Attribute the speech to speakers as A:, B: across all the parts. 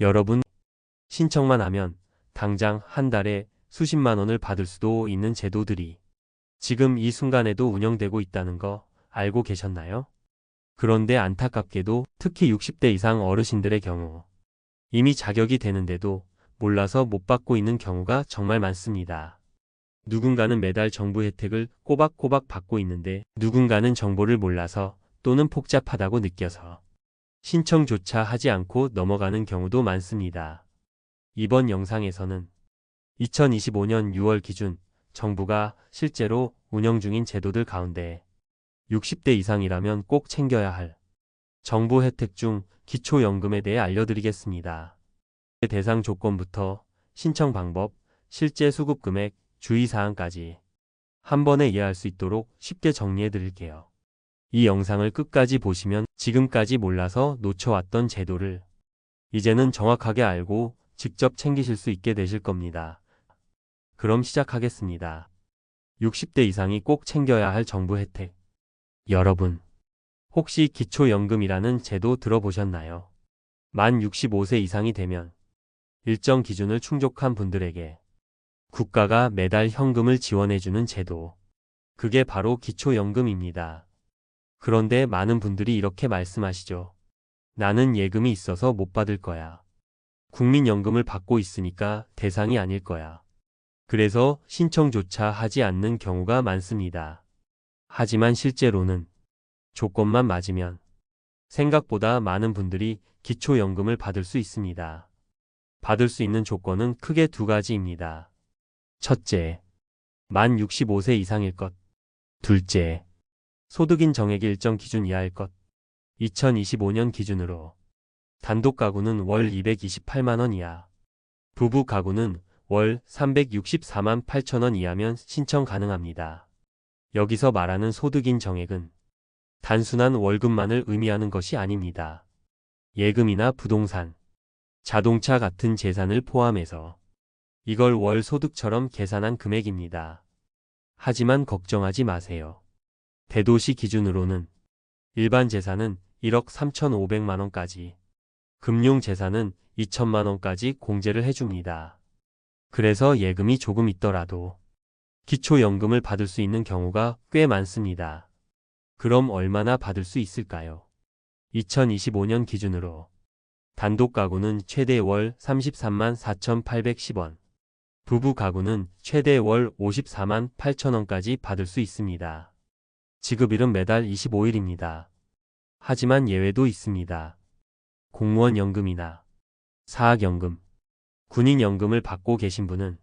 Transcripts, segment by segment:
A: 여러분, 신청만 하면 당장 한 달에 수십만 원을 받을 수도 있는 제도들이 지금 이 순간에도 운영되고 있다는 거 알고 계셨나요? 그런데 안타깝게도 특히 60대 이상 어르신들의 경우 이미 자격이 되는데도 몰라서 못 받고 있는 경우가 정말 많습니다. 누군가는 매달 정부 혜택을 꼬박꼬박 받고 있는데 누군가는 정보를 몰라서 또는 복잡하다고 느껴서 신청조차 하지 않고 넘어가는 경우도 많습니다. 이번 영상에서는 2025년 6월 기준 정부가 실제로 운영 중인 제도들 가운데 60대 이상이라면 꼭 챙겨야 할 정부 혜택 중 기초연금에 대해 알려드리겠습니다. 대상 조건부터 신청 방법, 실제 수급 금액, 주의사항까지 한 번에 이해할 수 있도록 쉽게 정리해 드릴게요. 이 영상을 끝까지 보시면 지금까지 몰라서 놓쳐왔던 제도를 이제는 정확하게 알고 직접 챙기실 수 있게 되실 겁니다. 그럼 시작하겠습니다. 60대 이상이 꼭 챙겨야 할 정부 혜택. 여러분, 혹시 기초연금이라는 제도 들어보셨나요? 만 65세 이상이 되면 일정 기준을 충족한 분들에게 국가가 매달 현금을 지원해주는 제도. 그게 바로 기초연금입니다. 그런데 많은 분들이 이렇게 말씀하시죠. 나는 예금이 있어서 못 받을 거야. 국민연금을 받고 있으니까 대상이 아닐 거야. 그래서 신청조차 하지 않는 경우가 많습니다. 하지만 실제로는 조건만 맞으면 생각보다 많은 분들이 기초연금을 받을 수 있습니다. 받을 수 있는 조건은 크게 두 가지입니다. 첫째, 만 65세 이상일 것. 둘째, 소득인 정액이 일정 기준 이하일 것. 2025년 기준으로 단독 가구는 월 228만 원 이하, 부부 가구는 월 364만 8천 원 이하면 신청 가능합니다. 여기서 말하는 소득인 정액은 단순한 월급만을 의미하는 것이 아닙니다. 예금이나 부동산, 자동차 같은 재산을 포함해서 이걸 월 소득처럼 계산한 금액입니다. 하지만 걱정하지 마세요. 대도시 기준으로는 일반 재산은 1억 3,500만 원까지, 금융재산은 2천만 원까지 공제를 해줍니다. 그래서 예금이 조금 있더라도 기초연금을 받을 수 있는 경우가 꽤 많습니다. 그럼 얼마나 받을 수 있을까요? 2025년 기준으로 단독 가구는 최대 월 33만 4,810원, 부부 가구는 최대 월 54만 8천 원까지 받을 수 있습니다. 지급일은 매달 25일입니다. 하지만 예외도 있습니다. 공무원 연금이나 사학연금, 군인연금을 받고 계신 분은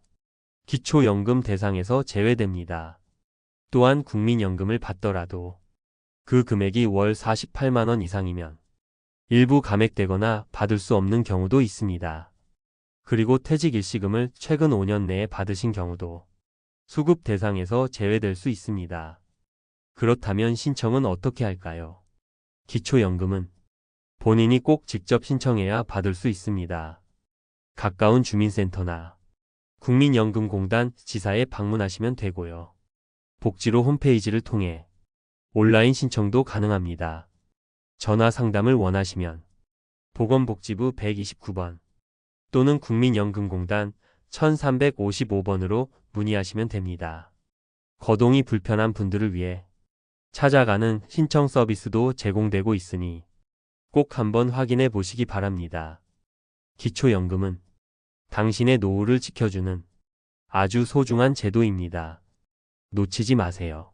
A: 기초연금 대상에서 제외됩니다. 또한 국민연금을 받더라도 그 금액이 월 48만 원 이상이면 일부 감액되거나 받을 수 없는 경우도 있습니다. 그리고 퇴직 일시금을 최근 5년 내에 받으신 경우도 수급 대상에서 제외될 수 있습니다. 그렇다면 신청은 어떻게 할까요? 기초연금은 본인이 꼭 직접 신청해야 받을 수 있습니다. 가까운 주민센터나 국민연금공단 지사에 방문하시면 되고요. 복지로 홈페이지를 통해 온라인 신청도 가능합니다. 전화 상담을 원하시면 보건복지부 129번 또는 국민연금공단 1355번으로 문의하시면 됩니다. 거동이 불편한 분들을 위해 찾아가는 신청 서비스도 제공되고 있으니 꼭 한번 확인해 보시기 바랍니다. 기초연금은 당신의 노후를 지켜주는 아주 소중한 제도입니다. 놓치지 마세요.